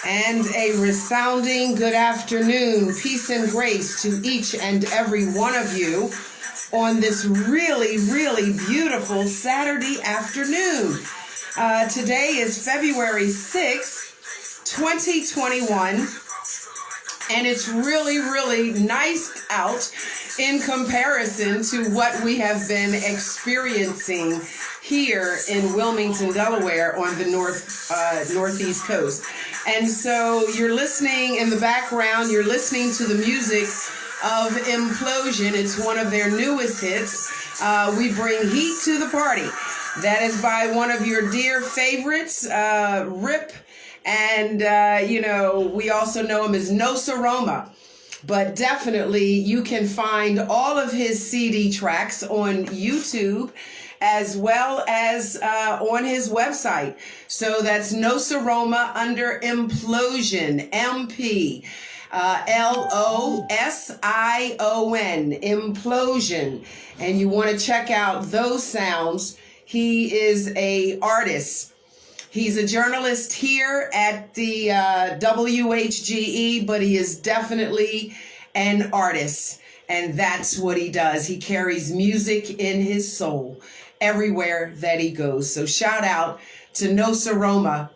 And a resounding good afternoon, peace and grace to each and every one of you on this really, really beautiful Saturday afternoon. Today is February 6th, 2021, and it's really, really nice out in comparison to what we have been experiencing here in Wilmington, Delaware on the northeast coast. And so you're listening in the background, you're listening to the music of Implosion. It's one of their newest hits. We bring heat to the party. That is by one of your dear favorites, Rip. And, we also know him as No Saroma. But definitely you can find all of his CD tracks on YouTube as well as on his website. So that's No Saroma under Implosion, MP. Losion, Implosion. And you want to check out those sounds. He is a artist. He's a journalist here at the WHGE, but he is definitely an artist. And that's what he does. He carries music in his soul everywhere that he goes. So shout out to No Saroma,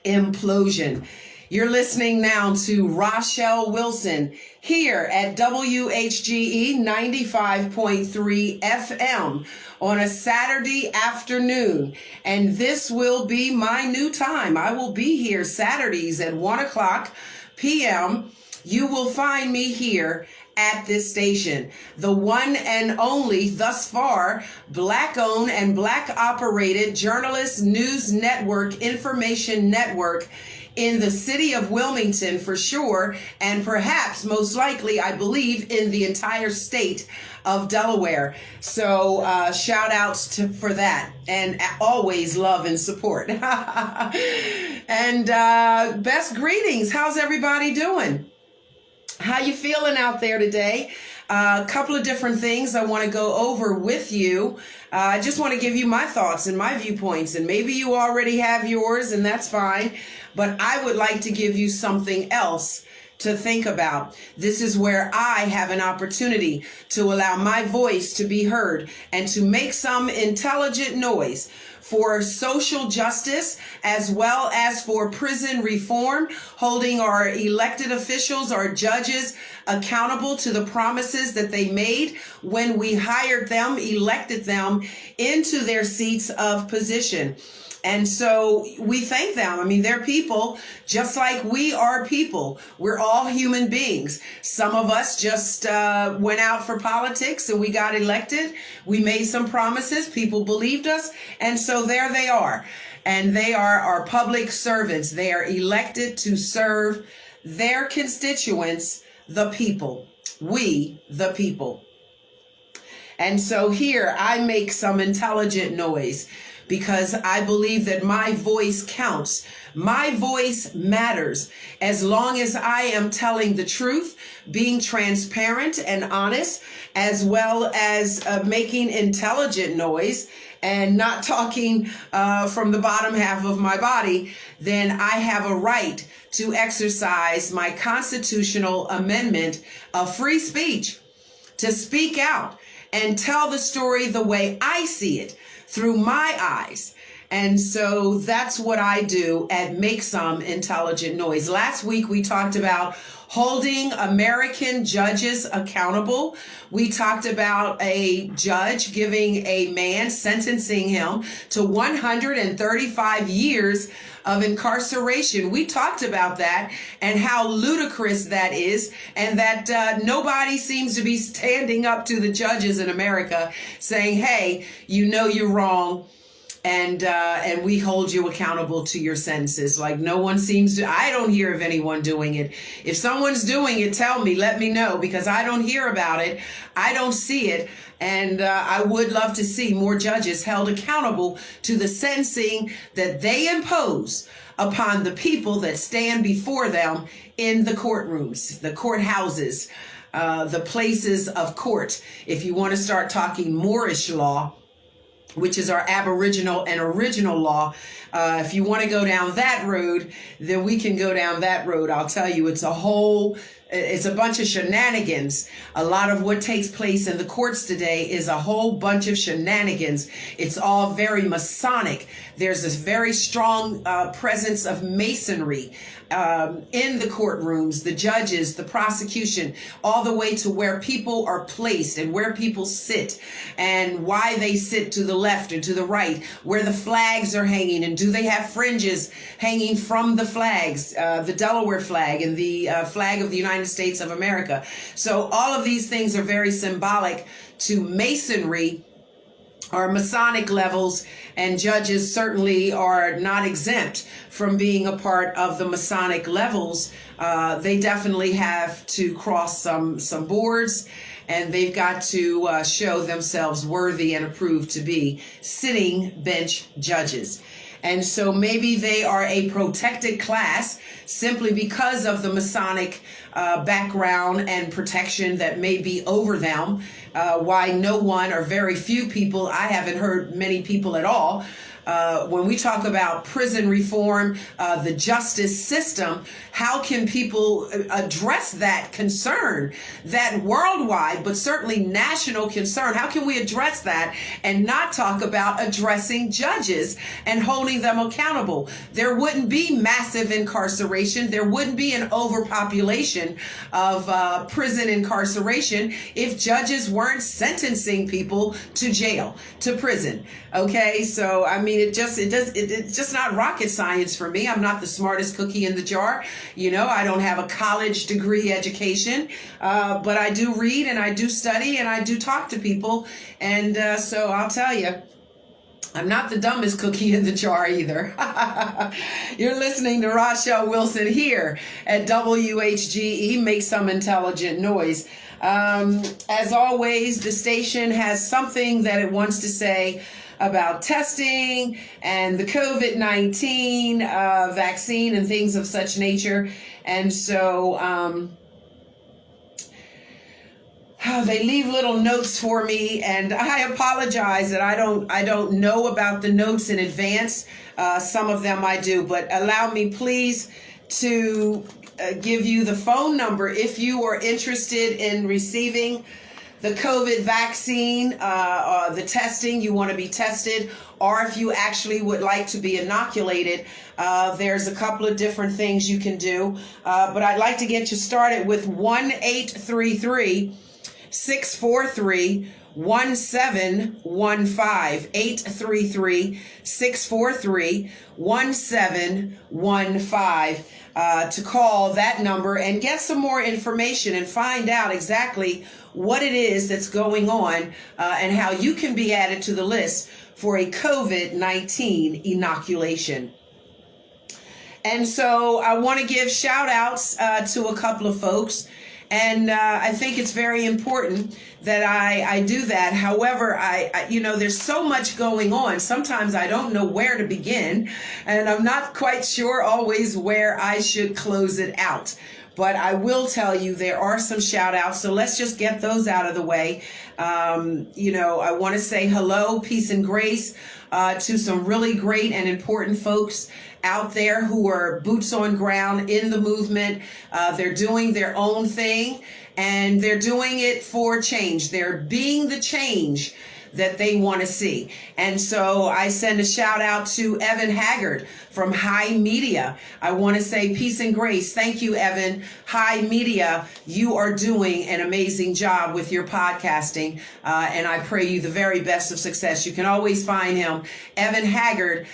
Implosion. You're listening now to Rachelle Wilson here at WHGE 95.3 FM on a Saturday afternoon. And this will be my new time. I will be here Saturdays at 1 o'clock p.m. You will find me here at this station, the one and only, thus far, Black-owned and Black-operated journalist news network, information network in the city of Wilmington for sure, and perhaps most likely, I believe, in the entire state of Delaware. So shout outs for that, and always love and support. And best greetings. How's everybody doing? How you feeling out there today? A couple of different things I want to go over with you. I just want to give you my thoughts and my viewpoints, and maybe you already have yours, and that's fine. But I would like to give you something else to think about. This is where I have an opportunity to allow my voice to be heard and to make some intelligent noise for social justice as well as for prison reform, holding our elected officials, our judges accountable to the promises that they made when we hired them, elected them into their seats of position. And so we thank them. I mean, they're people just like we are people. We're all human beings. Some of us just went out for politics and we got elected. We made some promises. People believed us. And so there they are. And they are our public servants. They are elected to serve their constituents, the people. We, the people. And so here I make some intelligent noise, because I believe that my voice counts. My voice matters as long as I am telling the truth, being transparent and honest, as well as making intelligent noise and not talking from the bottom half of my body. Then I have a right to exercise my constitutional amendment of free speech, to speak out and tell the story the way I see it, through my eyes. And so that's what I do at Make Some Intelligent Noise. Last week, we talked about holding American judges accountable. We talked about a judge giving a man, sentencing him to 135 years of incarceration. We talked about that and how ludicrous that is, and that nobody seems to be standing up to the judges in America saying, hey, you know you're wrong, and we hold you accountable to your sentences. Like, no one seems to. I don't hear of anyone doing it. If someone's doing it, tell me, let me know, because I don't hear about it. I don't see it. And I would love to see more judges held accountable to the sentencing that they impose upon the people that stand before them in the courtrooms, the courthouses, the places of court. If you want to start talking Moorish law, which is our Aboriginal and original law. If you want to go down that road, then we can go down that road. I'll tell you, it's a bunch of shenanigans. A lot of what takes place in the courts today is a whole bunch of shenanigans. It's all very Masonic. There's this very strong presence of masonry in the courtrooms, the judges, the prosecution, all the way to where people are placed and where people sit and why they sit to the left and to the right, where the flags are hanging, and do they have fringes hanging from the flags, the Delaware flag and the flag of the United States of America. So all of these things are very symbolic to masonry or Masonic levels, and judges certainly are not exempt from being a part of the Masonic levels. They definitely have to cross some boards, and they've got to show themselves worthy and approved to be sitting bench judges. And so maybe they are a protected class simply because of the Masonic background and protection that may be over them. Why no one or very few people, I haven't heard many people at all, when we talk about prison reform, the justice system, how can people address that concern, that worldwide, but certainly national concern? How can we address that and not talk about addressing judges and holding them accountable? There wouldn't be massive incarceration. There wouldn't be an overpopulation of prison incarceration if judges weren't sentencing people to jail, to prison. Okay, so I mean, it's just not rocket science for me. I'm not the smartest cookie in the jar. You know, I don't have a college degree education, but I do read and I do study and I do talk to people. And so I'll tell you, I'm not the dumbest cookie in the jar either. You're listening to Rachelle Wilson here at WHGE, Make Some Intelligent Noise. As always, the station has something that it wants to say about testing and the COVID-19 vaccine and things of such nature. And so they leave little notes for me, and I apologize that I don't know about the notes in advance. Some of them I do, but allow me please to give you the phone number if you are interested in receiving the COVID vaccine, the testing, you want to be tested, or if you actually would like to be inoculated. There's a couple of different things you can do, but I'd like to get you started with 1-833-643-1715, 833-643-1715, to call that number and get some more information and find out exactly what it is that's going on and how you can be added to the list for a COVID-19 inoculation. And so I want to give shout outs to a couple of folks. And I think it's very important that I do that. However, I there's so much going on. Sometimes I don't know where to begin, and I'm not quite sure always where I should close it out. But I will tell you there are some shout outs. So let's just get those out of the way. I want to say hello, peace and grace to some really great and important folks out there who are boots on ground in the movement. They're doing their own thing, and they're doing it for change. They're being the change that they want to see. And so I send a shout out to Evan Haggard from High Media. I want to say peace and grace. Thank you, Evan. High Media, you are doing an amazing job with your podcasting, and I pray you the very best of success. You can always find him, Evan Haggard.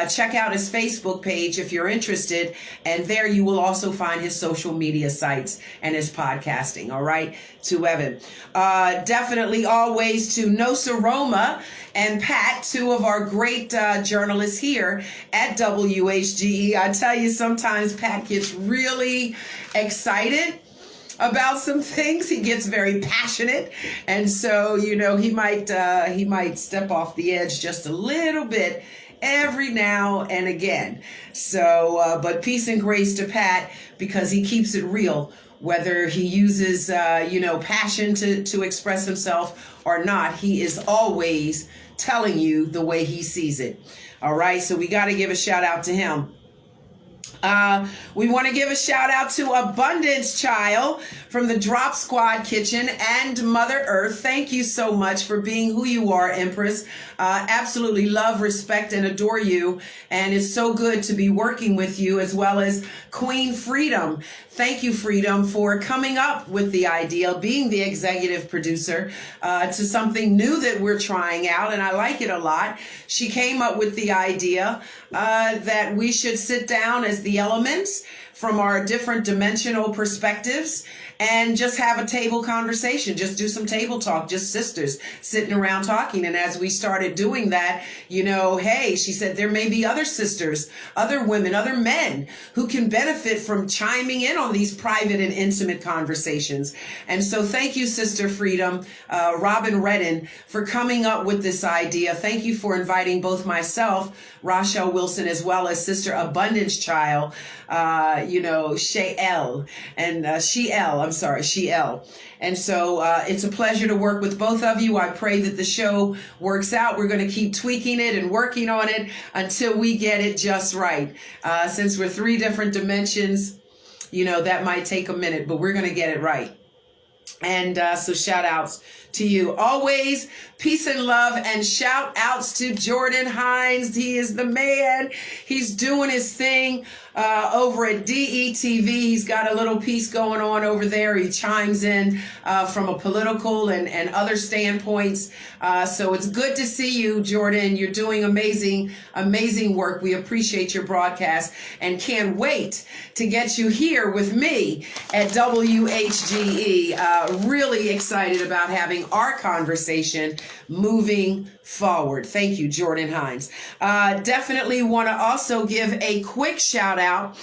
Check out his Facebook page if you're interested, and there you will also find his social media sites and his podcasting. All right, to Evan. Definitely always to Nosa Roma and Pat, two of our great journalists here at WHGE. I tell you, sometimes Pat gets really excited about some things. He gets very passionate, and so he might step off the edge just a little bit every now and again. So, but peace and grace to Pat, because he keeps it real whether he uses, passion to express himself or not. He is always telling you the way he sees it. All right. So we got to give a shout out to him. We want to give a shout out to Abundance Child from the Drop Squad Kitchen and Mother Earth. Thank you so much for being who you are, Empress. Absolutely love, respect, and adore you. And it's so good to be working with you, as well as Queen Freedom. Thank you, Freedom, for coming up with the idea, being the executive producer to something new that we're trying out, and I like it a lot. She came up with the idea that we should sit down as the elements from our different dimensional perspectives and just have a table conversation, just do some table talk, just sisters sitting around talking. And as we started doing that, hey, she said there may be other sisters, other women, other men who can benefit from chiming in on these private and intimate conversations. And so thank you, Sister Freedom, Robin Redden, for coming up with this idea. Thank you for inviting both myself, Rachelle Wilson, as well as Sister Abundance Child, Shayelle and Shiel. And so it's a pleasure to work with both of you. I pray that the show works out. We're going to keep tweaking it and working on it until we get it just right. Since we're three different dimensions, that might take a minute, but we're going to get it right. And so shout outs to you. Always peace and love, and shout outs to Jordan Hines. He is the man. He's doing his thing over at DETV. He's got a little piece going on over there. He chimes in from a political and other standpoints. So it's good to see you, Jordan. You're doing amazing work. We appreciate your broadcast and can't wait to get you here with me at WHGE. Really excited about having our conversation moving forward. Thank you, Jordan Hines. Definitely want to also give a quick shout out.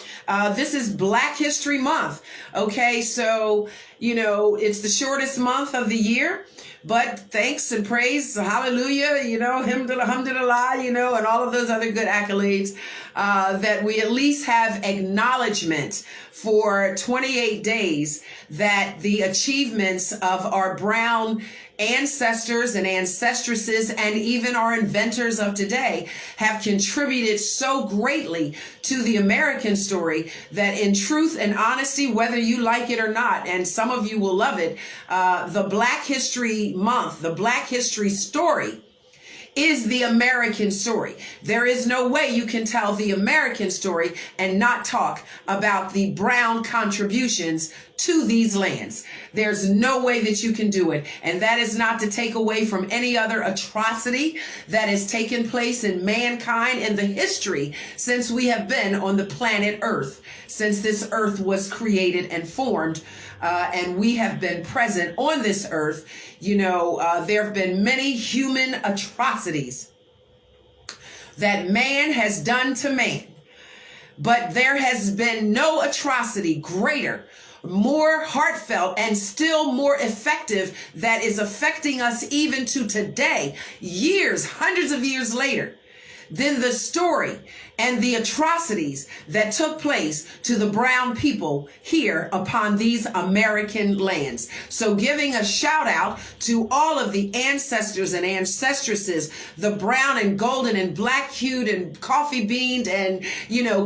This is Black History Month. Okay, so, it's the shortest month of the year, but thanks and praise, hallelujah, alhamdulillah, and all of those other good accolades, that we at least have acknowledgement for 28 days that the achievements of our brown ancestors and ancestresses and even our inventors of today have contributed so greatly to the American story that, in truth and honesty, whether you like it or not, and some of you will love it, the Black History Month, the Black History story is the American story. There is no way you can tell the American story and not talk about the brown contributions to these lands. There's no way that you can do it. And that is not to take away from any other atrocity that has taken place in mankind in the history since we have been on the planet Earth, since this earth was created and formed. And we have been present on this earth. There have been many human atrocities that man has done to man, but there has been no atrocity greater, more heartfelt, and still more effective that is affecting us even to today, hundreds of years later, than the story and the atrocities that took place to the brown people here upon these American lands. So giving a shout out to all of the ancestors and ancestresses, the brown and golden and black hued and coffee beaned and,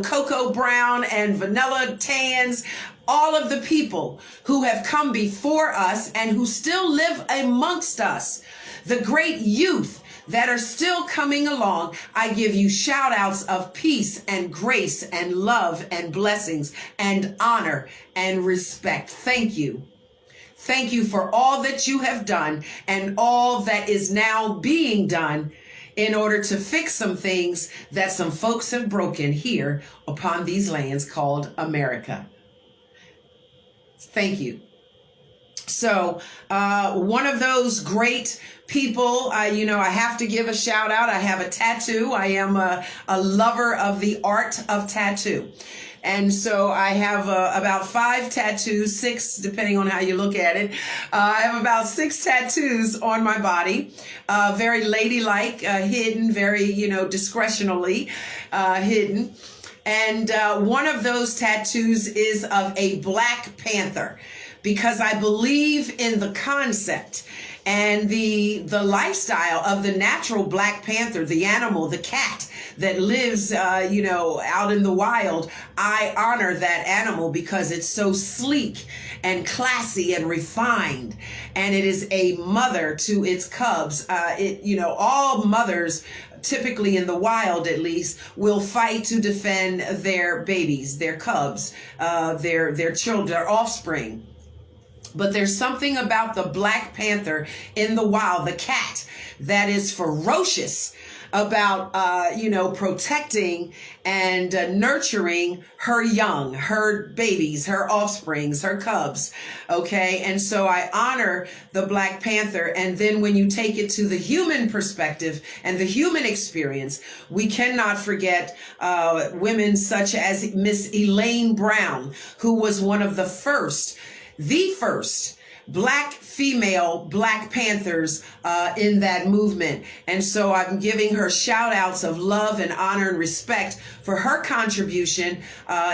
cocoa brown and vanilla tans, all of the people who have come before us and who still live amongst us, the great youth that are still coming along. I give you shout outs of peace and grace and love and blessings and honor and respect. Thank you. Thank you for all that you have done and all that is now being done in order to fix some things that some folks have broken here upon these lands called America. Thank you. So one of those great people, I have to give a shout out. I have a tattoo. I am a lover of the art of tattoo. And so I have about 5 tattoos, 6, depending on how you look at it. I have about 6 tattoos on my body, very ladylike, hidden, very, discretionally hidden. And one of those tattoos is of a Black Panther, because I believe in the concept and the lifestyle of the natural Black Panther, the animal, the cat that lives, out in the wild. I honor that animal because it's so sleek and classy and refined, and it is a mother to its cubs. All mothers, typically in the wild at least, will fight to defend their babies, their cubs, their children, their offspring. But there's something about the Black Panther in the wild, the cat, that is ferocious about, protecting and nurturing her young, her babies, her offsprings, her cubs. Okay. And so I honor the Black Panther. And then when you take it to the human perspective and the human experience, we cannot forget women such as Miss Elaine Brown, who was one of the first Black female Black Panthers in that movement. And so I'm giving her shout outs of love and honor and respect for her contribution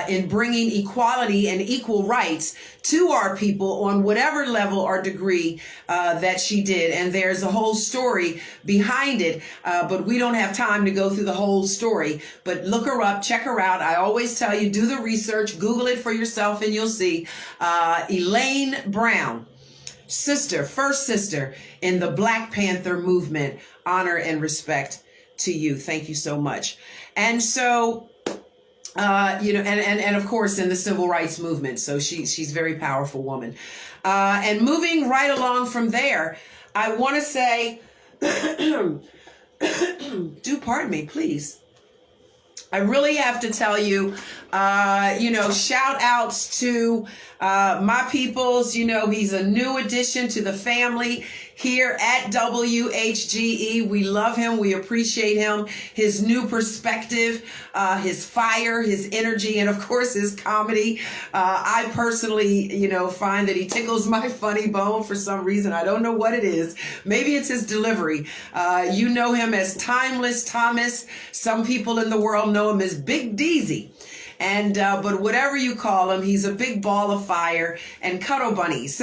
in bringing equality and equal rights to our people on whatever level or degree that she did. And there's a whole story behind it, but we don't have time to go through the whole story. But look her up, check her out. I always tell you, do the research, Google it for yourself, and you'll see Elaine Brown, first sister in the Black Panther movement. Honor and respect to you. Thank you so much. And so, and of course in the civil rights movement. So she's a very powerful woman. And moving right along from there, I want to say, do pardon me, please. I really have to tell you, shout outs to my peoples. He's a new addition to the family here at WHGE. We love him. We appreciate him, his new perspective, his fire, his energy, and of course his comedy. I personally, find that he tickles my funny bone for some reason. I don't know what it is. Maybe it's his delivery. You know him as Timeless Thomas. Some people in the world know him as Big Deezy. And but whatever you call him, he's a big ball of fire and cuddle bunnies.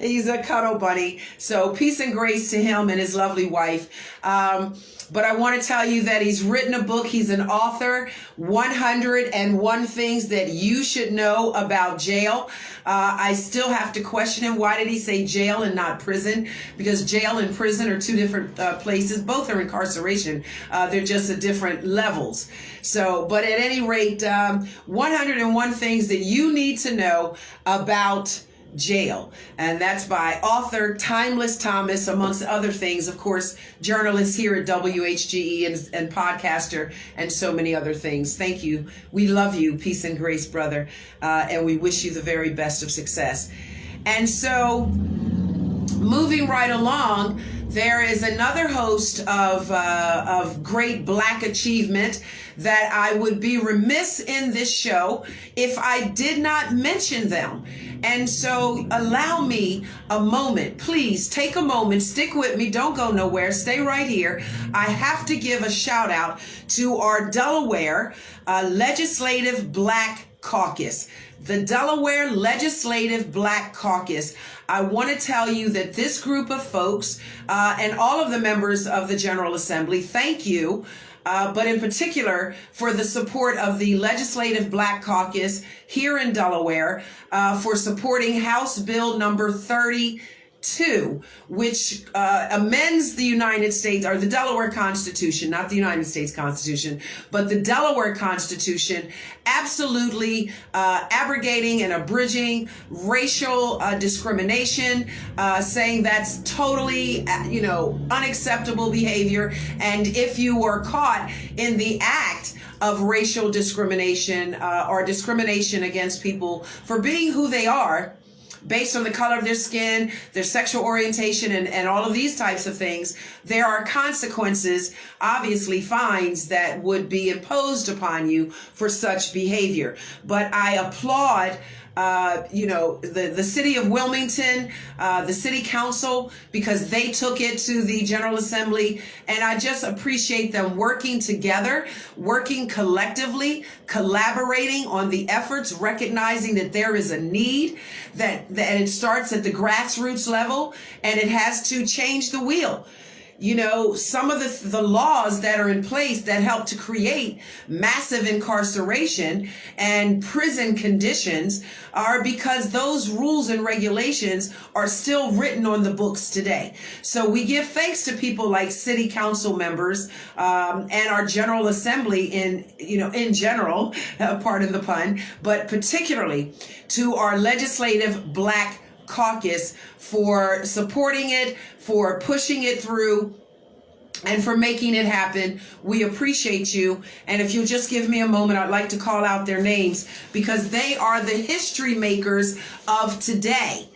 He's a cuddle bunny. So peace and grace to him and his lovely wife. But I want to tell you that he's written a book. He's an author, 101 Things That You Should Know About Jail. I still have to question him. Why did he say jail and not prison? Because jail and prison are two different places. Both are incarceration. They're just at different levels. So, but at any rate, 101 Things That You Need to Know About Jail. And that's by author Timeless Thomas, amongst other things. Of course, journalist here at WHGE and podcaster and so many other things. Thank you. We love you. Peace and grace, brother. And we wish you the very best of success. And so moving right along, there is another host of great Black achievement that I would be remiss in this show if I did not mention them. And so allow me a moment. Please take a moment. Stick with me. Don't go nowhere. Stay right here. I have to give a shout out to our Delaware Legislative Black Caucus. The Delaware Legislative Black Caucus. I want to tell you that this group of folks and all of the members of the General Assembly, thank you. But in particular for the support of the Legislative Black Caucus here in Delaware for supporting House Bill number 32, which amends the United States, or the Delaware Constitution, not the United States Constitution, but the Delaware Constitution, absolutely abrogating and abridging racial discrimination, saying that's totally, unacceptable behavior. And if you were caught in the act of racial discrimination or discrimination against people for being who they are, based on the color of their skin, their sexual orientation, and all of these types of things, there are consequences, obviously fines that would be imposed upon you for such behavior. But I applaud the city of Wilmington, the city council, because they took it to the General Assembly. And I just appreciate them working together, working collectively, collaborating on the efforts, recognizing that there is a need, that it starts at the grassroots level, and it has to change the wheel. Some of the laws that are in place that help to create massive incarceration and prison conditions are because those rules and regulations are still written on the books today. So we give thanks to people like city council members and our General Assembly in general, pardon the pun, but particularly to our legislative Black caucus for supporting it, for pushing it through, and for making it happen. We appreciate you. And if you'll just give me a moment, I'd like to call out their names because they are the history makers of today.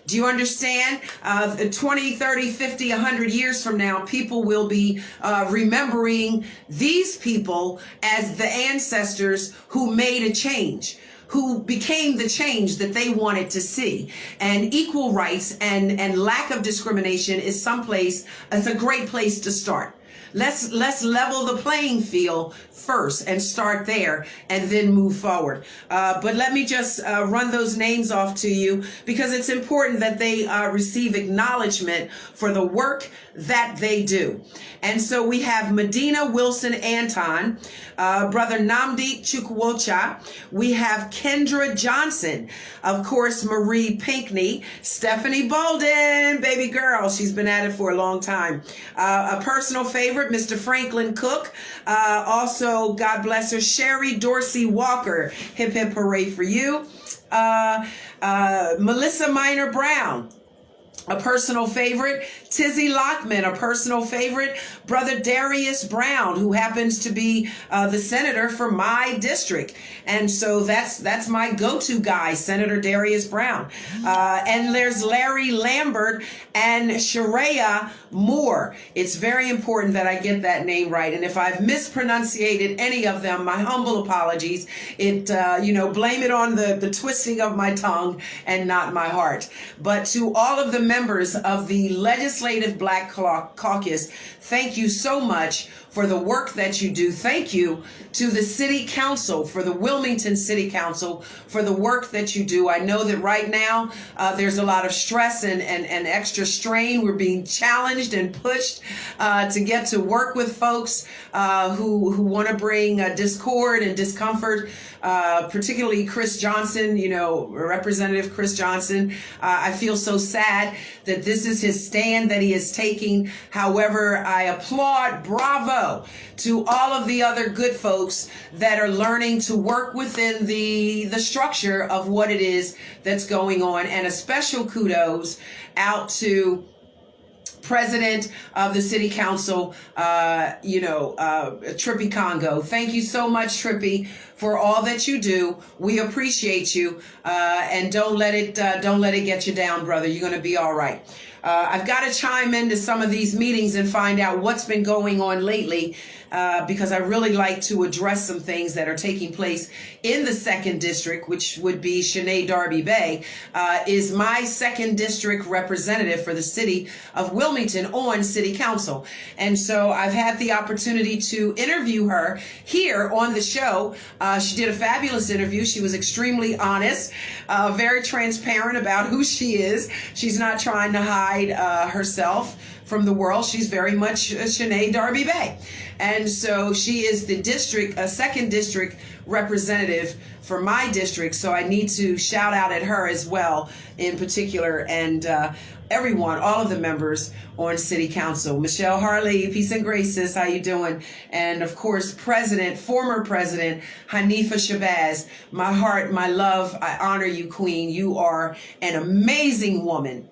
Do you understand? 20, 30, 50, 100 years from now, people will be remembering these people as the ancestors who made a change, who became the change that they wanted to see. And equal rights and lack of discrimination is it's a great place to start. Let's level the playing field first and start there and then move forward. But let me just run those names off to you because it's important that they receive acknowledgement for the work that they do. And so we have Medina Wilson Anton, Brother Namdi Chukwuocha. We have Kendra Johnson, of course, Marie Pinkney, Stephanie Bolden, baby girl. She's been at it for a long time. A personal favorite, Mr. Franklin Cook. Also, God bless her, Sherry Dorsey Walker. Hip hip hooray for you. Melissa Minor Brown, a personal favorite. Tizzy Lockman, a personal favorite. Brother Darius Brown, who happens to be the senator for my district. And so that's my go-to guy, Senator Darius Brown. And there's Larry Lambert and Sharia Moore. It's very important that I get that name right. And if I've mispronunciated any of them, my humble apologies. Blame it on the twisting of my tongue and not my heart. But to all of the members of the Legislative Black Caucus, thank you so much for the work that you do. Thank you to the City Council, for the Wilmington City Council, for the work that you do. I know that right now there's a lot of stress and extra strain. We're being challenged and pushed to get to work with folks who want to bring discord and discomfort, particularly Chris Johnson, Representative Chris Johnson. I feel so sad that this is his stand that he is taking. However, I applaud, bravo, to all of the other good folks that are learning to work within the structure of what it is that's going on. And a special kudos out to President of the City Council, Trippy Congo. Thank you so much, Trippy, for all that you do. We appreciate you, and don't let it get you down, brother. You're going to be all right. I've got to chime into some of these meetings and find out what's been going on lately, because I really like to address some things that are taking place in the 2nd District, which would be Shanae Darby Bay, is my 2nd District representative for the city of Wilmington on City Council. And so I've had the opportunity to interview her here on the show. She did a fabulous interview. She was extremely honest, very transparent about who she is. She's not trying to hide herself from the world. She's very much Shanae Darby Bay. And so she is the district, a 2nd District representative for my district. So I need to shout out at her as well in particular, and everyone, all of the members on City Council. Michelle Harley, peace and grace, sis. How you doing? And of course, former President Hanifa Shabazz. My heart, my love, I honor you, Queen. You are an amazing woman.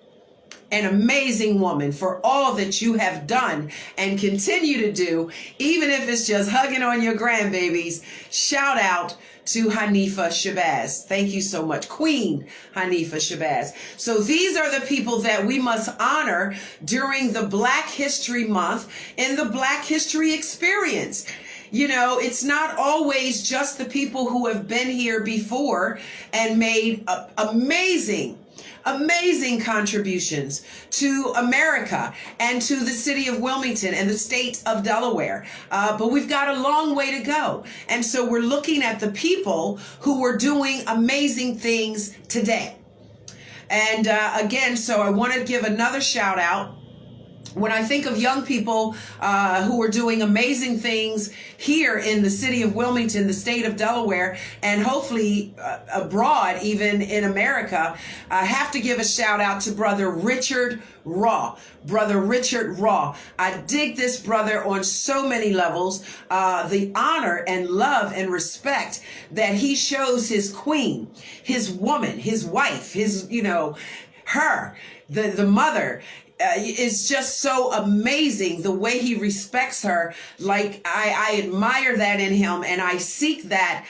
An amazing woman for all that you have done and continue to do, even if it's just hugging on your grandbabies. Shout out to Hanifa Shabazz. Thank you so much, Queen Hanifa Shabazz. So these are the people that we must honor during the Black History Month in the Black History Experience. You know, it's not always just the people who have been here before and made amazing contributions to America and to the city of Wilmington and the state of Delaware. But we've got a long way to go. And so we're looking at the people who were doing amazing things today. And again, so I want to give another shout out. When I think of young people who are doing amazing things here in the city of Wilmington, the state of Delaware, and hopefully abroad, even in America, I have to give a shout out to Brother Richard Raw. Brother Richard Raw. I dig this brother on so many levels. The honor and love and respect that he shows his queen, his woman, his wife, his, her, the mother. It's just so amazing the way he respects her. Like I admire that in him, and I seek that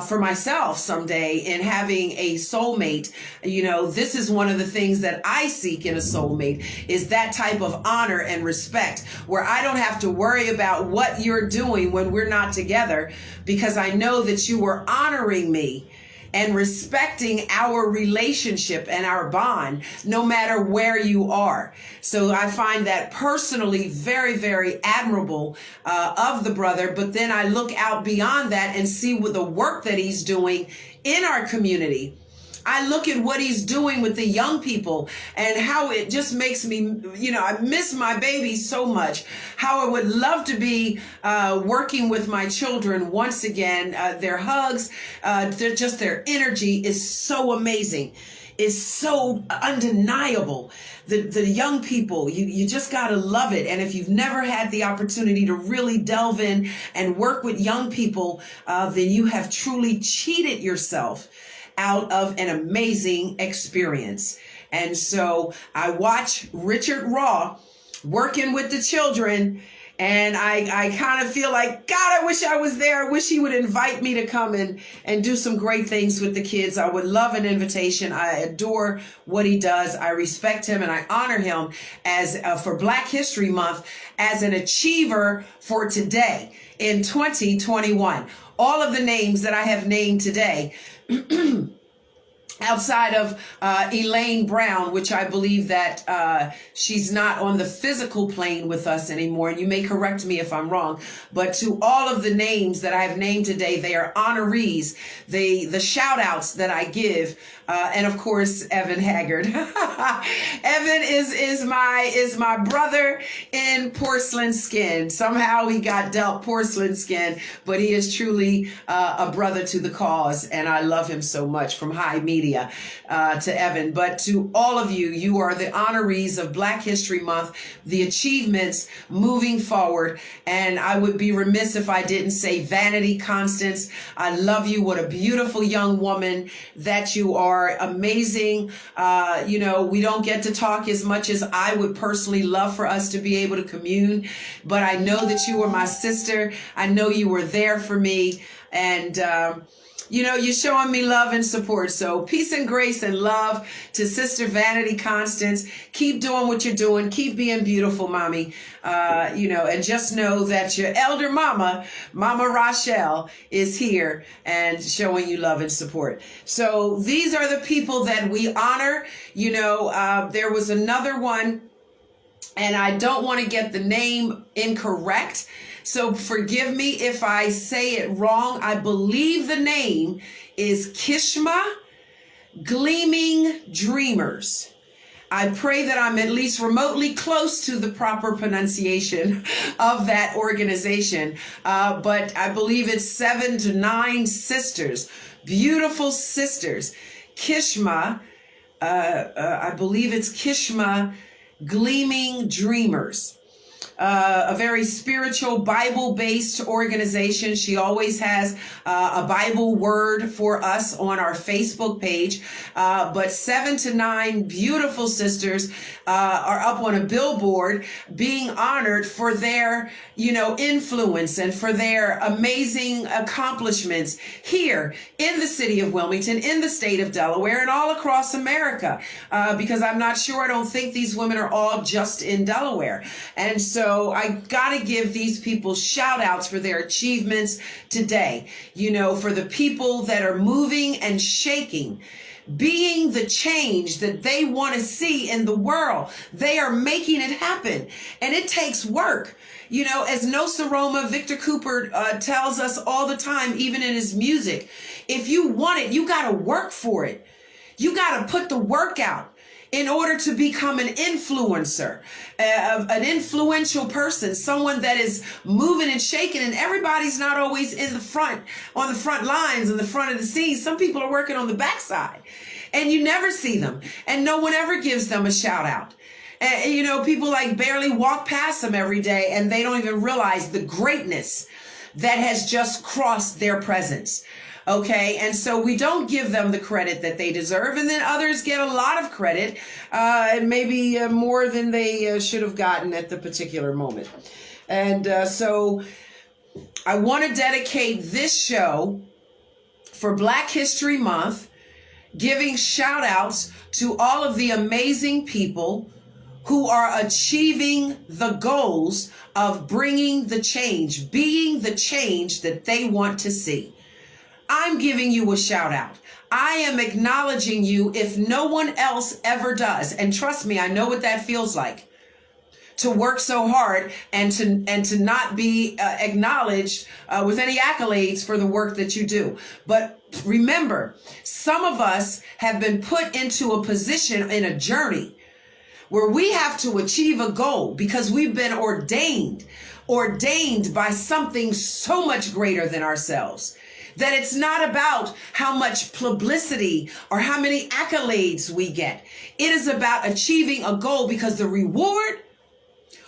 for myself someday in having a soulmate. This is one of the things that I seek in a soulmate, is that type of honor and respect where I don't have to worry about what you're doing when we're not together, because I know that you were honoring me and respecting our relationship and our bond, no matter where you are. So I find that personally very, very admirable of the brother. But then I look out beyond that and see with the work that he's doing in our community. I look at what he's doing with the young people and how it just makes me, I miss my baby so much. How I would love to be working with my children once again. Their hugs, their energy is so amazing. Is so undeniable. The young people, you just got to love it. And if you've never had the opportunity to really delve in and work with young people, then you have truly cheated yourself out of an amazing experience. And so I watch Richard Raw working with the children, and I kind of feel like, God, I wish I was there. I wish he would invite me to come and do some great things with the kids. I would love an invitation. I adore what he does. I respect him and I honor him as for Black History Month as an achiever for today in 2021. All of the names that I have named today, outside of Elaine Brown, which I believe that she's not on the physical plane with us anymore, and you may correct me if I'm wrong, but to all of the names that I've named today, they are honorees. The shout outs that I give, and of course, Evan Haggard. Evan is my brother in porcelain skin. Somehow he got dealt porcelain skin, but he is truly a brother to the cause, and I love him so much. From High Media to Evan, but to all of you, you are the honorees of Black History Month, the achievements moving forward. And I would be remiss if I didn't say Vanity Constance. I love you. What a beautiful young woman that you are. Amazing. We don't get to talk as much as I would personally love for us to be able to commune, but I know that you were my sister. I know you were there for me, and you're showing me love and support. So peace and grace and love to Sister Vanity Constance. Keep doing what you're doing. Keep being beautiful, mommy. And just know that your elder mama Rachelle, is here and showing you love and support. So these are the people that we honor. There was another one, and I don't want to get the name incorrect, so forgive me if I say it wrong. I believe the name is Kishma Gleaming Dreamers. I pray that I'm at least remotely close to the proper pronunciation of that organization. But I believe it's 7 to 9 sisters, beautiful sisters. Kishma, I believe it's Kishma Gleaming Dreamers. A very spiritual, Bible-based organization. She always has a Bible word for us on our Facebook page. But 7 to 9 beautiful sisters are up on a billboard being honored for their, influence and for their amazing accomplishments here in the city of Wilmington, in the state of Delaware, and all across America. Because I'm not sure, I don't think these women are all just in Delaware. And so so I got to give these people shout outs for their achievements today. You know, for the people that are moving and shaking, being the change that they want to see in the world. They are making it happen. And it takes work. You know, as No Saroma, Victor Cooper tells us all the time, even in his music, if you want it, you got to work for it. You got to put the work out in order to become an influencer, an influential person, someone that is moving and shaking. And everybody's not always in the front, on the front lines, in the front of the scenes. Some people are working on the backside and you never see them. And no one ever gives them a shout out. And, you know, people like barely walk past them every day and they don't even realize the greatness that has just crossed their presence. Okay, and so we don't give them the credit that they deserve, and then others get a lot of credit, and maybe more than they should have gotten at the particular moment. And so I want to dedicate this show for Black History Month, giving shout outs to all of the amazing people who are achieving the goals of bringing the change, being the change that they want to see. I'm giving you a shout out. I am acknowledging you if no one else ever does. And trust me, I know what that feels like, to work so hard and to not be acknowledged with any accolades for the work that you do. But remember, some of us have been put into a position in a journey where we have to achieve a goal because we've been ordained by something so much greater than ourselves. That it's not about how much publicity or how many accolades we get. It is about achieving a goal, because the reward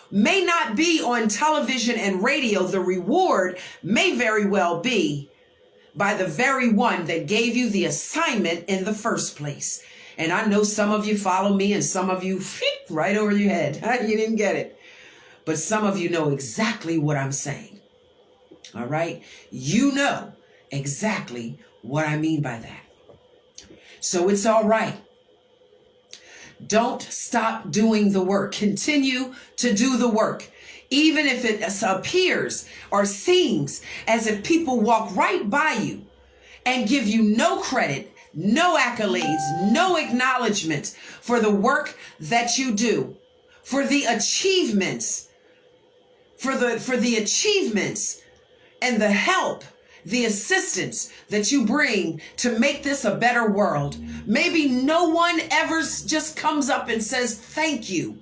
may not be on television and radio. The reward may very well be by the very one that gave you the assignment in the first place. And I know some of you follow me and some of you right over your head. You didn't get it. But some of you know exactly what I'm saying. All right? You know exactly what I mean by that. So it's all right. Don't stop doing the work. Continue to do the work. Even if it appears or seems as if people walk right by you and give you no credit, no accolades, no acknowledgement for the work that you do, for the achievements, for the achievements and the help, the assistance that you bring to make this a better world. Maybe no one ever just comes up and says thank you.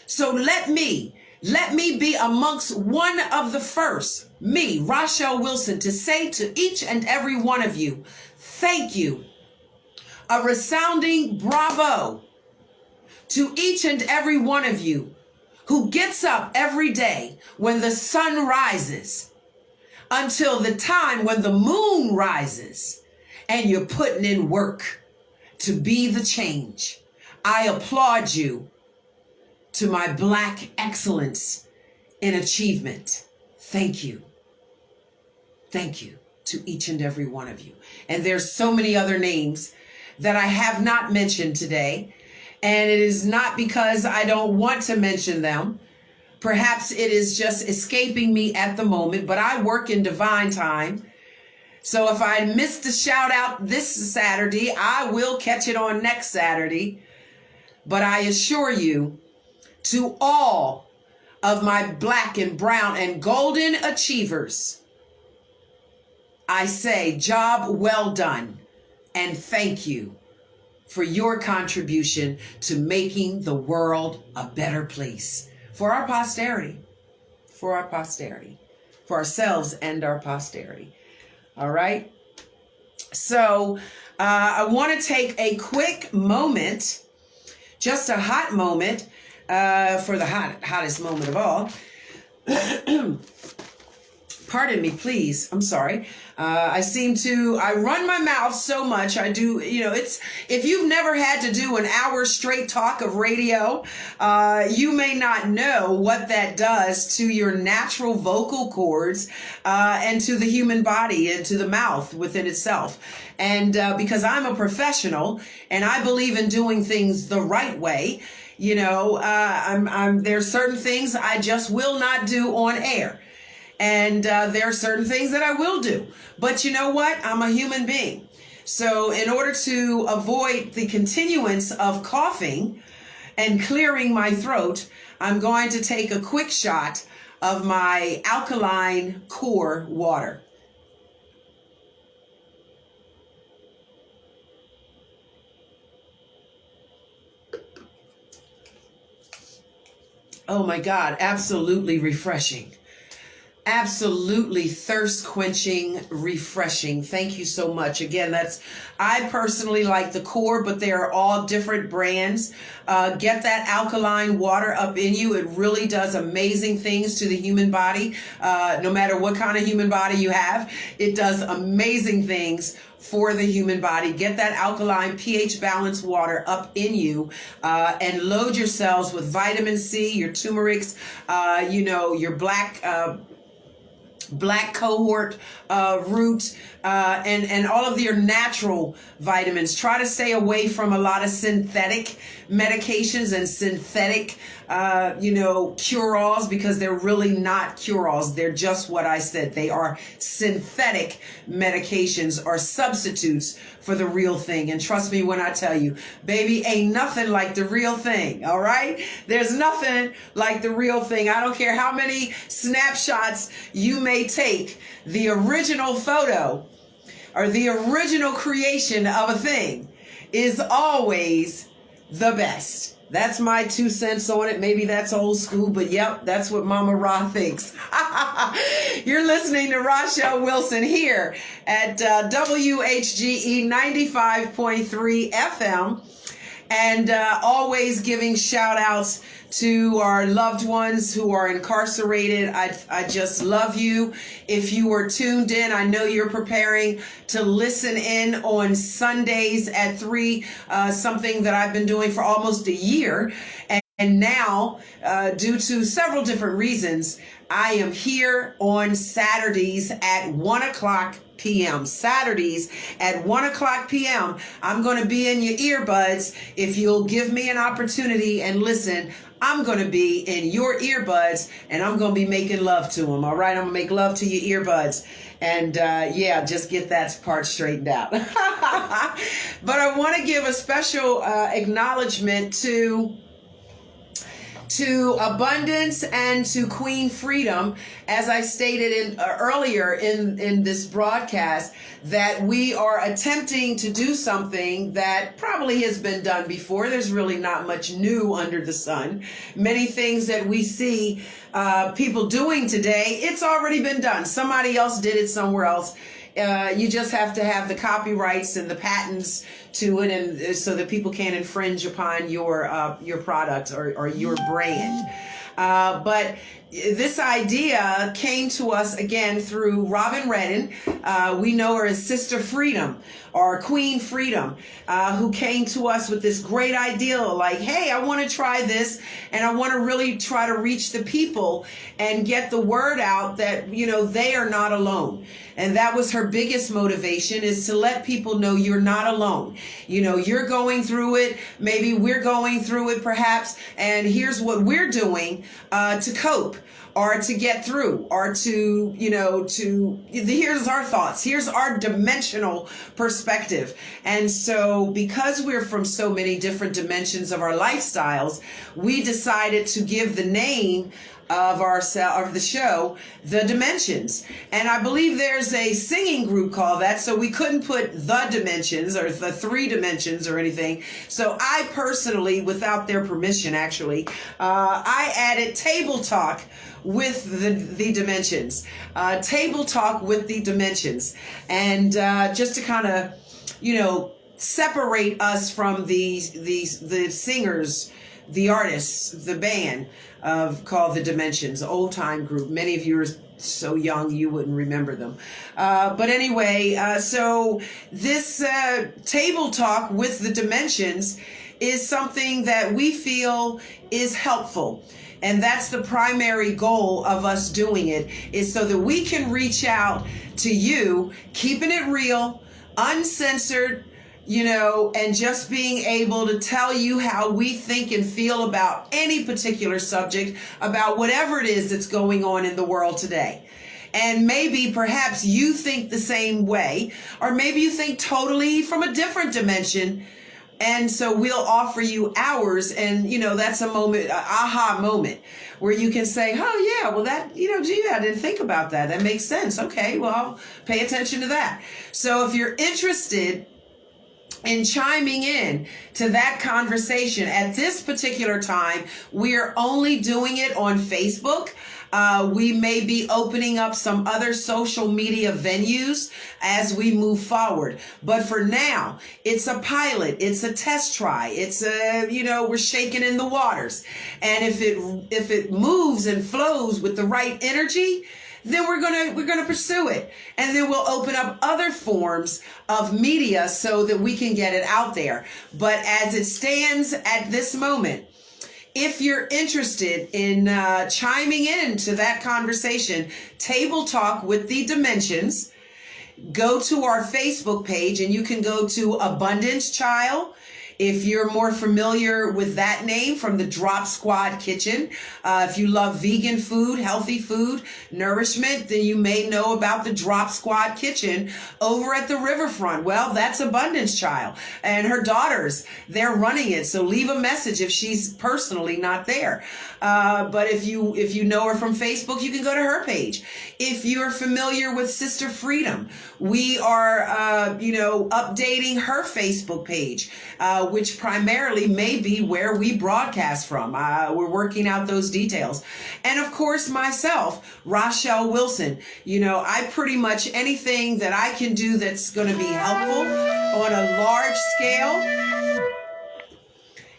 So let me be amongst one of the first, me, Rachelle Wilson, to say to each and every one of you, thank you. A resounding bravo to each and every one of you who gets up every day when the sun rises until the time when the moon rises and you're putting in work to be the change. I applaud you to my Black excellence in achievement. Thank you. Thank you to each and every one of you. And there's so many other names that I have not mentioned today. And it is not because I don't want to mention them. Perhaps it is just escaping me at the moment, but I work in divine time. So if I missed the shout out this Saturday, I will catch it on next Saturday. But I assure you, to all of my Black and brown and golden achievers, I say job well done and thank you for your contribution to making the world a better place. For our posterity, for ourselves and our posterity. All right. So I want to take a quick moment, just a hot moment, for the hottest moment of all. Pardon me, please. I'm sorry. I run my mouth so much. I do, if you've never had to do an hour straight talk of radio, you may not know what that does to your natural vocal cords, and to the human body and to the mouth within itself. And because I'm a professional and I believe in doing things the right way, There's certain things I just will not do on air. And there are certain things that I will do. But you know what? I'm a human being. So in order to avoid the continuance of coughing and clearing my throat, I'm going to take a quick shot of my alkaline core water. Oh my God, absolutely refreshing. Absolutely thirst quenching, refreshing. Thank you so much. Again, I personally like the core, but they are all different brands. Get that alkaline water up in you. It really does amazing things to the human body. No matter what kind of human body you have, it does amazing things for the human body. Get that alkaline pH balanced water up in you, and load yourselves with vitamin C, your turmerics, your black cohort root, and all of your natural vitamins. Try to stay away from a lot of synthetic medications and synthetic cure-alls, because they're really not cure-alls. They're just what I said. They are synthetic medications or substitutes for the real thing. And trust me when I tell you, baby, ain't nothing like the real thing. All right? There's nothing like the real thing. I don't care how many snapshots you may take. The original photo or the original creation of a thing is always the best. That's my 2 cents on it. Maybe that's old school, but yep, that's what Mama Ra thinks. You're listening to Rachelle Wilson here at WHGE 95.3 FM. And always giving shout outs to our loved ones who are incarcerated. I just love you. If you were tuned in, I know you're preparing to listen in on Sundays at 3, something that I've been doing for almost a year. And now, due to several different reasons, I am here on Saturdays at 1 o'clock p.m. Saturdays at 1 o'clock p.m. I'm going to be in your earbuds. If you'll give me an opportunity and listen, I'm going to be in your earbuds, and I'm going to be making love to them. All right? I'm going to make love to your earbuds. And just get that part straightened out. But I want to give a special acknowledgement to Abundance and to Queen Freedom, as I stated earlier in this broadcast, that we are attempting to do something that probably has been done before. There's really not much new under the sun. Many things that we see people doing today, it's already been done. Somebody else did it somewhere else. You just have to have the copyrights and the patents to it, and so that people can't infringe upon your product or your brand. But this idea came to us again through Robin Redden. We know her as Sister Freedom or Queen Freedom, who came to us with this great idea like, hey, I want to try this, and I want to really try to reach the people and get the word out that, they are not alone. And that was her biggest motivation, is to let people know you're not alone. You're going through it. Maybe we're going through it perhaps. And here's what we're doing to cope or to get through or here's our thoughts. Here's our dimensional perspective. And so because we're from so many different dimensions of our lifestyles, we decided to give the name of the show, The Dimensions. And I believe there's a singing group called that, so we couldn't put The Dimensions or the 3 Dimensions or anything. So I personally, without their permission actually, I added Table Talk with the Dimensions. Table Talk with the Dimensions. And just to kind of, separate us from the singers, the artists, the band called The Dimensions, old time group. Many of you are so young you wouldn't remember them. But anyway, so this Table Talk with the Dimensions is something that we feel is helpful. And that's the primary goal of us doing it, is so that we can reach out to you, keeping it real, uncensored, and just being able to tell you how we think and feel about any particular subject, about whatever it is that's going on in the world today. And maybe perhaps you think the same way, or maybe you think totally from a different dimension. And so we'll offer you ours. And, that's a moment, an aha moment where you can say, oh yeah, well that, gee, I didn't think about that. That makes sense. Okay, well, I'll pay attention to that. So if you're interested in chiming in to that conversation at this particular time, we are only doing it on Facebook. We may be opening up some other social media venues as we move forward. But for now, it's a pilot. It's a test try. It's we're shaking in the waters. And if it moves and flows with the right energy, then we're gonna pursue it. And then we'll open up other forms of media so that we can get it out there. But as it stands at this moment, if you're interested in chiming in to that conversation, Table Talk with the Dimensions, go to our Facebook page and you can go to Abundance Child. If you're more familiar with that name from the Drop Squad Kitchen, if you love vegan food, healthy food, nourishment, then you may know about the Drop Squad Kitchen over at the riverfront. Well, that's Abundance Child and her daughters. They're running it. So leave a message if she's personally not there. But if you know her from Facebook, you can go to her page. If you're familiar with Sister Freedom, we are, updating her Facebook page, which primarily may be where we broadcast from. We're working out those details. And of course, myself, Rachelle Wilson, I pretty much anything that I can do that's going to be helpful on a large scale.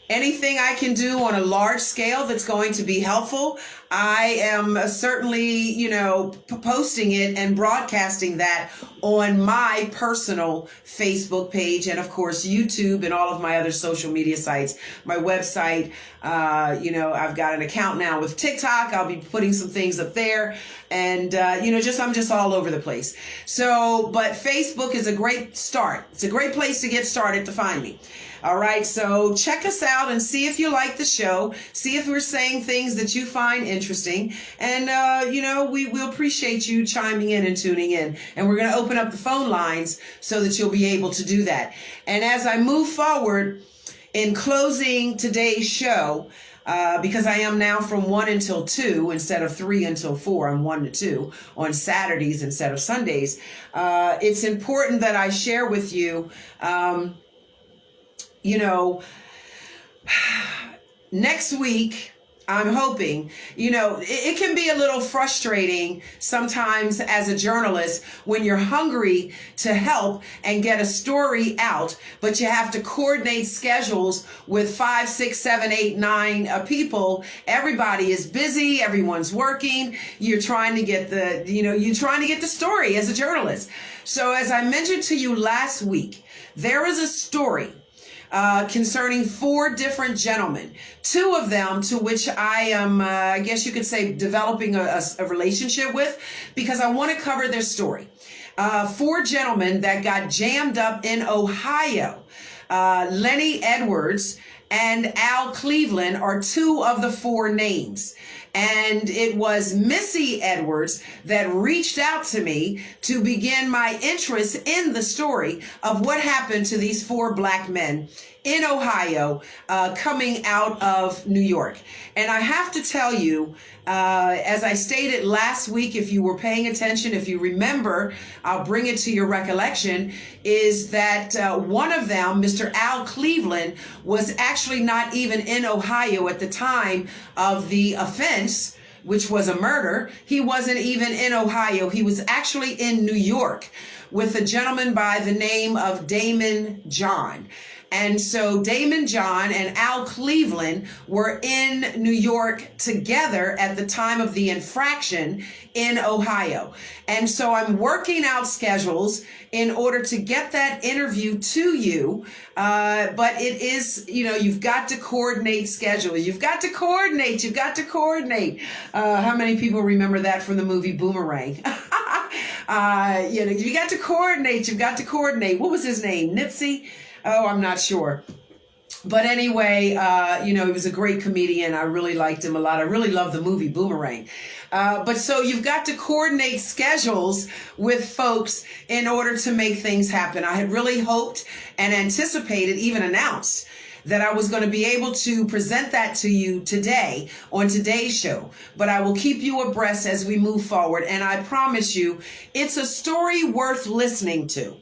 Anything I can do on a large scale that's going to be helpful, I am certainly, posting it and broadcasting that on my personal Facebook page and, of course, YouTube and all of my other social media sites. My website, I've got an account now with TikTok. I'll be putting some things up there. And, I'm just all over the place. So, but Facebook is a great start. It's a great place to get started to find me. All right, so check us out and see if you like the show. See if we're saying things that you find interesting. And, we'll appreciate you chiming in and tuning in. And we're going to open up the phone lines so that you'll be able to do that. And as I move forward in closing today's show, because I am now from 1 until 2 instead of 3 until 4, I'm 1 to 2 on Saturdays instead of Sundays. It's important that I share with you, next week, I'm hoping, it can be a little frustrating sometimes as a journalist when you're hungry to help and get a story out, but you have to coordinate schedules with 5, 6, 7, 8, 9 people. Everybody is busy. Everyone's working. You're trying to get the story as a journalist. So as I mentioned to you last week, there is a story concerning 4 different gentlemen, 2 of them to which I am, I guess you could say, developing a relationship with, because I want to cover their story. 4 gentlemen that got jammed up in Ohio. Lenny Edwards and Al Cleveland are 2 of the 4 names. And it was Missy Edwards that reached out to me to begin my interest in the story of what happened to these 4 black men in Ohio coming out of New York. And I have to tell you, as I stated last week, if you were paying attention, if you remember, I'll bring it to your recollection, is that one of them, Mr. Al Cleveland, was actually not even in Ohio at the time of the offense, which was a murder. He wasn't even in Ohio. He was actually in New York with a gentleman by the name of Damon John. And so Damon John and Al Cleveland were in New York together at the time of the infraction in Ohio. And so I'm working out schedules in order to get that interview to you. But it is, you've got to coordinate schedule. You've got to coordinate. How many people remember that from the movie Boomerang? You got to coordinate. You've got to coordinate. What was his name? Nipsey? Oh, I'm not sure. But anyway, he was a great comedian. I really liked him a lot. I really love the movie Boomerang. But so you've got to coordinate schedules with folks in order to make things happen. I had really hoped and anticipated, even announced, that I was going to be able to present that to you today on today's show. But I will keep you abreast as we move forward. And I promise you, it's a story worth listening to.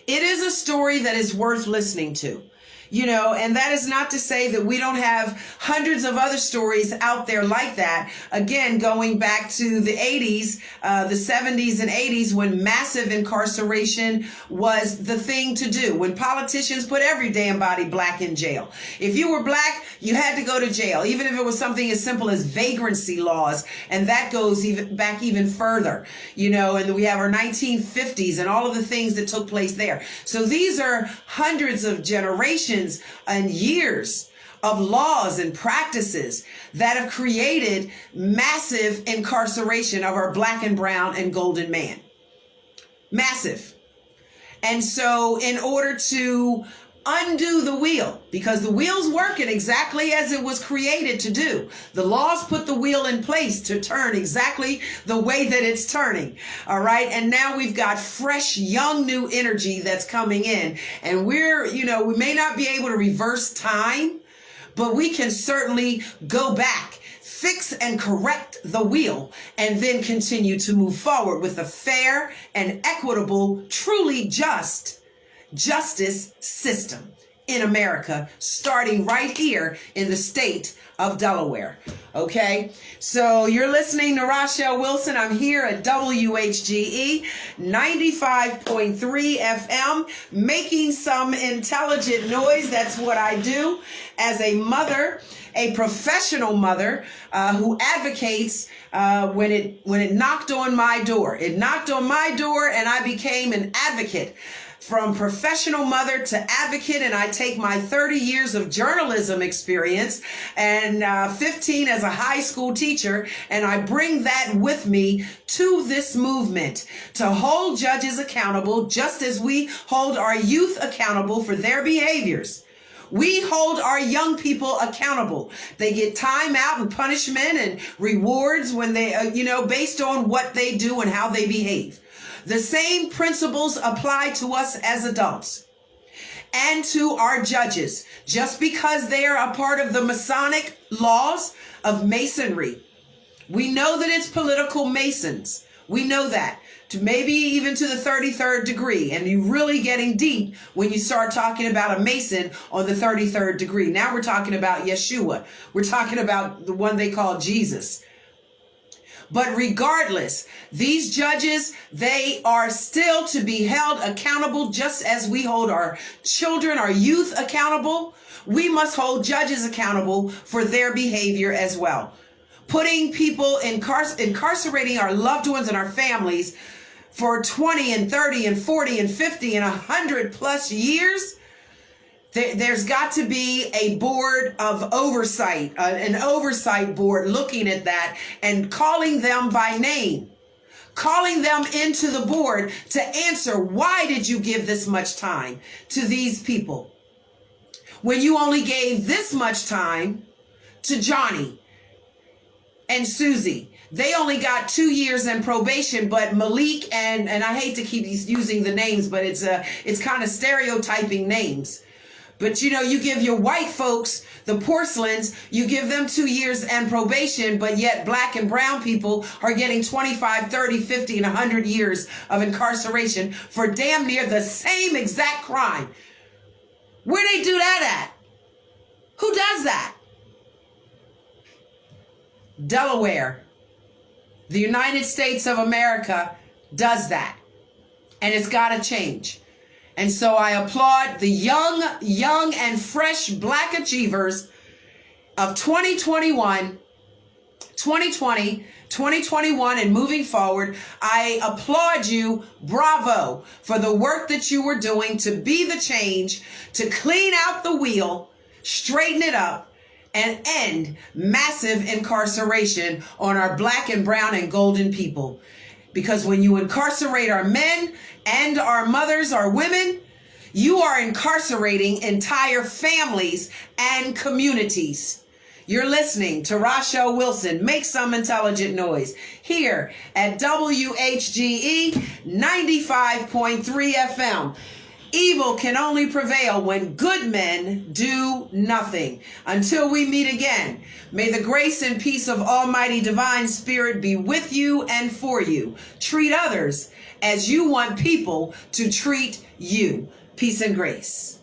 It is a story that is worth listening to. And that is not to say that we don't have hundreds of other stories out there like that. Again, going back to the 80s, the 70s and 80s, when massive incarceration was the thing to do, when politicians put every damn body black in jail. If you were black, you had to go to jail, even if it was something as simple as vagrancy laws. And that goes back even further, and we have our 1950s and all of the things that took place there. So these are hundreds of generations and years of laws and practices that have created massive incarceration of our black and brown and golden man. Massive. And so in order to undo the wheel, because the wheel's working exactly as it was created to do. The laws put the wheel in place to turn exactly the way that it's turning. All right. And now we've got fresh, young, new energy that's coming in. And we may not be able to reverse time, but we can certainly go back, fix and correct the wheel, and then continue to move forward with a fair and equitable, truly just justice system in America, starting right here in the state of Delaware. Okay, so you're listening to Rachelle Wilson. I'm here at WHGE 95.3 FM, making some intelligent noise. That's what I do as a mother, a professional mother who advocates when it knocked on my door. It knocked on my door and I became an advocate. From professional mother to advocate, and I take my 30 years of journalism experience and 15 as a high school teacher, and I bring that with me to this movement to hold judges accountable just as we hold our youth accountable for their behaviors. We hold our young people accountable. They get time out and punishment and rewards when they, based on what they do and how they behave. The same principles apply to us as adults and to our judges. Just because they are a part of the Masonic laws of Masonry, we know that it's political Masons. We know that, to maybe even to the 33rd degree. And you're really getting deep when you start talking about a Mason on the 33rd degree. Now we're talking about Yeshua. We're talking about the one they call Jesus. But regardless, these judges, they are still to be held accountable just as we hold our children, our youth accountable. We must hold judges accountable for their behavior as well. Putting people, incarcerating our loved ones and our families for 20 and 30 and 40 and 50 and 100 plus years. There's got to be a board of oversight, an oversight board looking at that and calling them by name, calling them into the board to answer, why did you give this much time to these people when you only gave this much time to Johnny and Susie? They only got 2 years in probation, but Malik and I hate to keep using the names, but it's kind of stereotyping names. But you give your white folks, the porcelains, you give them 2 years and probation, but yet black and brown people are getting 25, 30, 50, and 100 years of incarceration for damn near the same exact crime. Where they do that at? Who does that? Delaware. The United States of America does that. And it's got to change. And so I applaud the young and fresh black achievers of 2021, 2020, 2021, and moving forward. I applaud you. Bravo for the work that you were doing to be the change, to clean out the wheel, straighten it up, and end massive incarceration on our black and brown and golden people. Because when you incarcerate our men and our mothers, our women, You are incarcerating entire families and communities. You're listening to Rachelle Wilson. Make some intelligent noise here at WHGE 95.3 FM. Evil can only prevail when good men do nothing. Until we meet again, may the grace and peace of Almighty Divine Spirit be with you and for you. Treat others as you want people to treat you. Peace and grace.